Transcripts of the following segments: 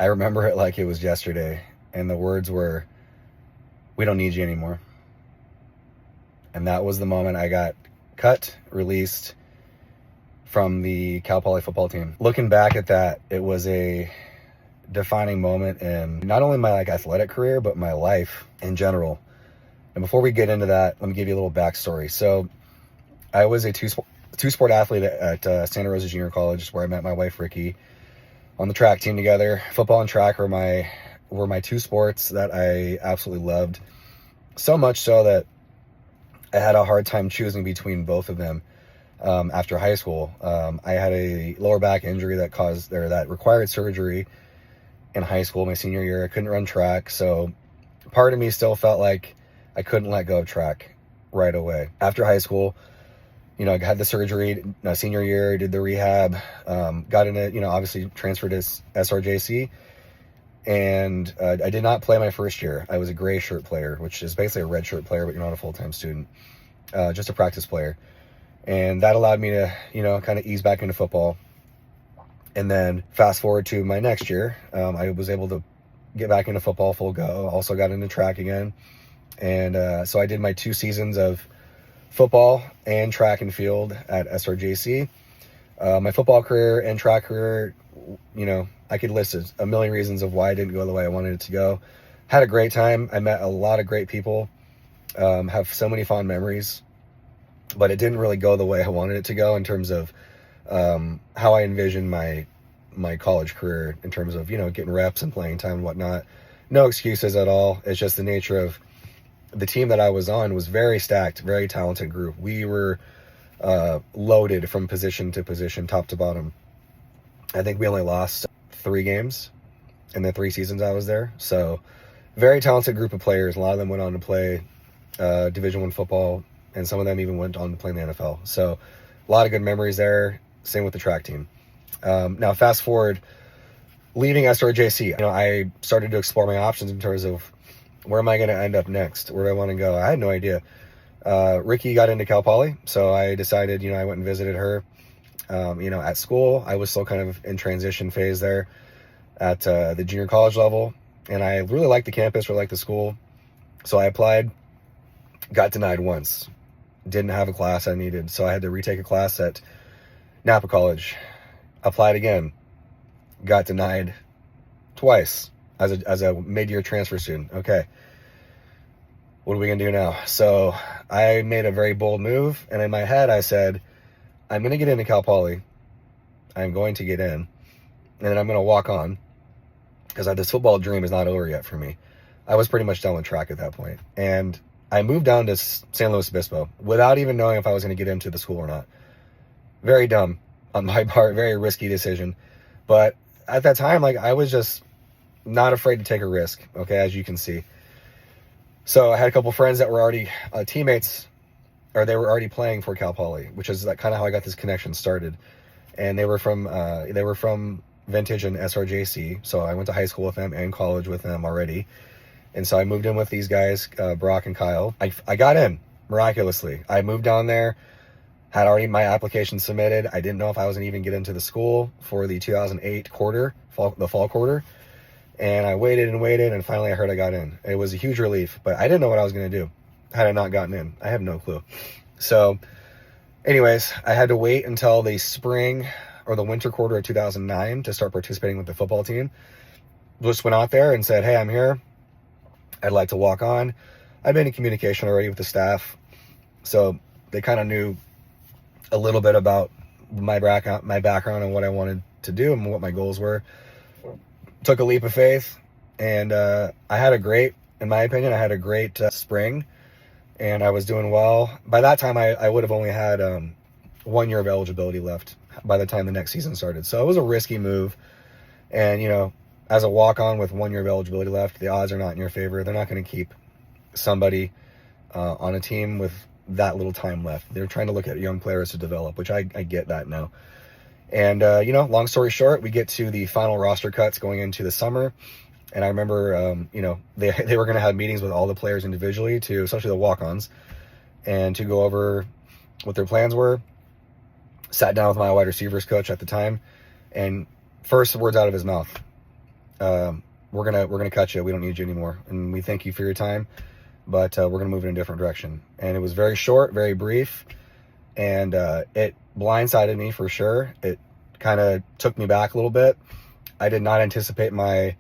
I remember it like it was yesterday, and the words were, "We don't need you anymore." And that was the moment I got cut, released from the Cal Poly football team. Looking back at that, it was a defining moment in not only my athletic career, but my life in general. And before we get into that, let me give you a little backstory. So I was a two-sport athlete at Santa Rosa Junior College, where I met my wife, Ricky, on the track team together. Football and track were my two sports that I absolutely loved. So much so that I had a hard time choosing between both of them. After high school, I had a lower back injury that required surgery in high school, my senior year. I couldn't run track, so part of me still felt like I couldn't let go of track right away. After high school, I had the surgery senior year, did the rehab, got into, obviously transferred to SRJC, and I did not play my first year. I was a gray shirt player, which is basically a red shirt player, but you're not a full-time student, just a practice player. And that allowed me to, kind of ease back into football. And then fast forward to my next year, I was able to get back into football full go. Also got into track again. And so I did my 2 seasons of football and track and field at SRJC. My football career and track career, I could list a million reasons of why I didn't go the way I wanted it to go. Had a great time. I met a lot of great people, have so many fond memories, but it didn't really go the way I wanted it to go in terms of how I envisioned my college career, in terms of, getting reps and playing time and whatnot. No excuses at all. It's just the nature of the team that I was on was very stacked, very talented group. We were loaded from position to position, top to bottom. I think we only lost 3 games in the 3 seasons I was there. So very talented group of players. A lot of them went on to play Division I football, and some of them even went on to play in the NFL. So a lot of good memories there. Same with the track team. Now fast forward, leaving SRJC, I started to explore my options in terms of where am I going to end up next? Where do I want to go? I had no idea. Ricky got into Cal Poly, so I decided, I went and visited her, at school. I was still kind of in transition phase there at the junior college level, and I really liked the campus, really liked the school. So I applied, got denied once. Didn't have a class I needed, so I had to retake a class at Napa College. Applied again, got denied twice as a mid-year transfer student. Okay, what are we gonna do now? So I made a very bold move, and in my head I said, I'm gonna get into Cal Poly. I'm going to get in, and then I'm gonna walk on, because this football dream is not over yet for me. I was pretty much done with track at that point, and I moved down to San Luis Obispo without even knowing if I was going to get into the school or not. Very dumb on my part, very risky decision. But at that time, I was just not afraid to take a risk, okay, as you can see. So I had a couple friends that were already teammates, or they were already playing for Cal Poly, which is kind of how I got this connection started. And they were from Vintage and SRJC, so I went to high school with them and college with them already. And so I moved in with these guys, Brock and Kyle. I got in, miraculously. I moved down there, had already my application submitted. I didn't know if I was going to even get into the school for the 2008 quarter, the fall quarter. And I waited and waited, and finally I heard I got in. It was a huge relief, but I didn't know what I was going to do had I not gotten in. I have no clue. So anyways, I had to wait until the spring or the winter quarter of 2009 to start participating with the football team. Just went out there and said, hey, I'm here. I'd like to walk on. I'd been in communication already with the staff, so they kind of knew a little bit about my background and what I wanted to do and what my goals were. Took a leap of faith, and in my opinion, I had a great spring, and I was doing well. By that time, I would have only had 1 year of eligibility left by the time the next season started. So it was a risky move, and as a walk-on with 1 year of eligibility left, the odds are not in your favor. They're not going to keep somebody on a team with that little time left. They're trying to look at young players to develop, which I get that now. And, long story short, we get to the final roster cuts going into the summer. And I remember, they were going to have meetings with all the players individually, especially the walk-ons, and to go over what their plans were. Sat down with my wide receivers coach at the time, and first words out of his mouth, we're gonna cut you. We don't need you anymore, and we thank you for your time, but we're gonna move in a different direction. And it was very short, very brief, and it blindsided me for sure. It kind of took me back a little bit. I did not anticipate my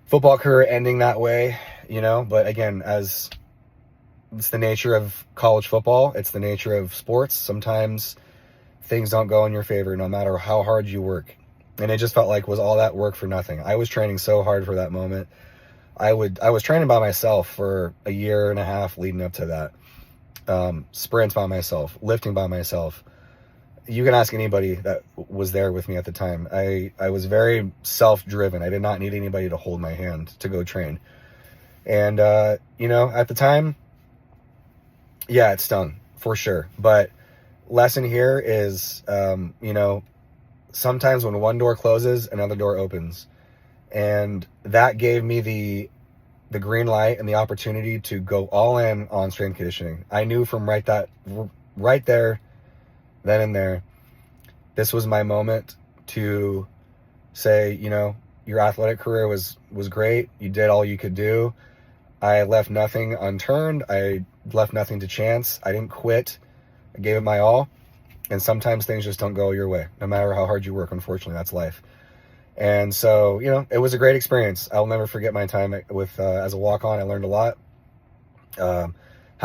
football career ending that way, but again, as it's the nature of college football, it's the nature of sports. Sometimes things don't go in your favor no matter how hard you work. And it just felt like was all that work for nothing. I was training so hard for that moment. I was training by myself for a year and a half leading up to that. Sprints by myself, lifting by myself. You can ask anybody that was there with me at the time. I was very self-driven. I did not need anybody to hold my hand to go train. And, at the time, yeah, it stung for sure. But lesson here is, sometimes when one door closes, another door opens. And that gave me the green light and the opportunity to go all in on strength conditioning. I knew from right there, then and there, this was my moment to say, your athletic career was great. You did all you could do. I left nothing unturned. I left nothing to chance. I didn't quit. I gave it my all. And sometimes things just don't go your way, no matter how hard you work. Unfortunately, that's life. And so, it was a great experience. I'll never forget my time with as a walk-on. I learned a lot. Had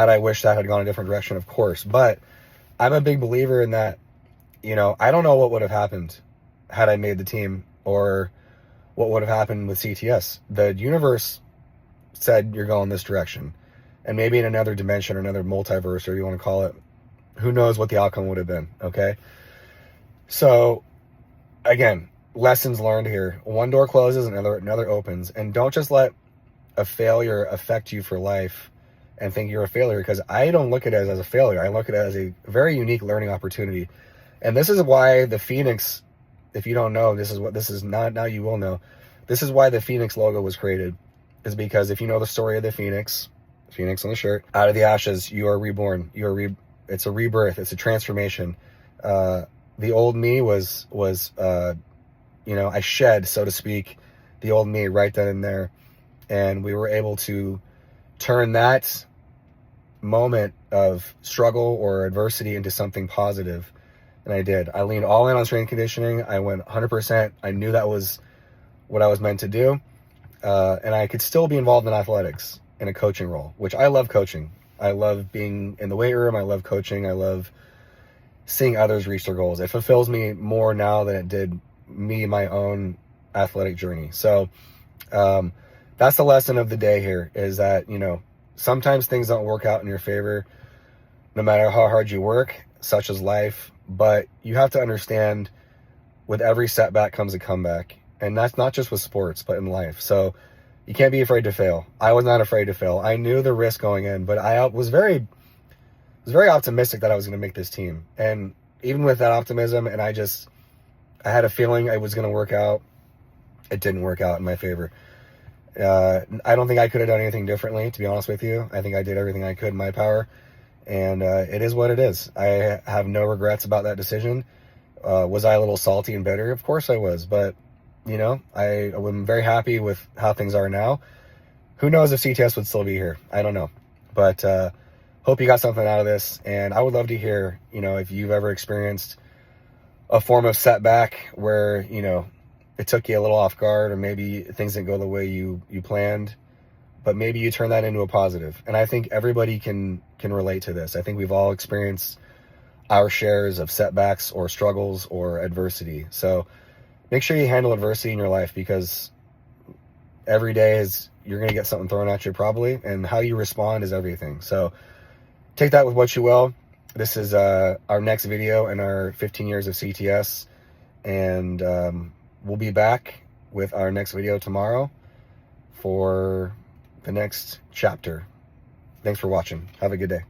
I wished that had gone a different direction, of course. But I'm a big believer in that, I don't know what would have happened had I made the team or what would have happened with CTS. The universe said you're going this direction. And maybe in another dimension or another multiverse, or you want to call it, who knows what the outcome would have been, okay? So, again, lessons learned here. One door closes, another opens. And don't just let a failure affect you for life and think you're a failure, because I don't look at it as a failure. I look at it as a very unique learning opportunity. And this is why the Phoenix, if you don't know, this is not, now you will know. This is why the Phoenix logo was created, is because if you know the story of the Phoenix on the shirt, out of the ashes, you are reborn. It's a rebirth. It's a transformation. The old me was I shed, so to speak, the old me right then and there. And we were able to turn that moment of struggle or adversity into something positive. And I did. I leaned all in on strength conditioning. I went 100%. I knew that was what I was meant to do. And I could still be involved in athletics in a coaching role, which I love coaching. I love being in the weight room. I love coaching. I love seeing others reach their goals. It fulfills me more now than it did me, my own athletic journey. So that's the lesson of the day here, is that, sometimes things don't work out in your favor, no matter how hard you work, such as life. But you have to understand, with every setback comes a comeback. And that's not just with sports, but in life. So you can't be afraid to fail. I was not afraid to fail. I knew the risk going in, but I was very optimistic that I was going to make this team. And even with that optimism, and I had a feeling it was going to work out. It didn't work out in my favor. I don't think I could have done anything differently, to be honest with you. I think I did everything I could in my power. And it is what it is. I have no regrets about that decision. Was I a little salty and bitter? Of course I was. But, I'm very happy with how things are now. Who knows if CTS would still be here? I don't know. But hope you got something out of this. And I would love to hear, if you've ever experienced a form of setback where, it took you a little off guard, or maybe things didn't go the way you planned, but maybe you turn that into a positive. And I think everybody can relate to this. I think we've all experienced our shares of setbacks or struggles or adversity. So make sure you handle adversity in your life, because every day you're going to get something thrown at you probably, and how you respond is everything. So take that with what you will. This is our next video in our 15 years of CTS, and we'll be back with our next video tomorrow for the next chapter. Thanks for watching. Have a good day.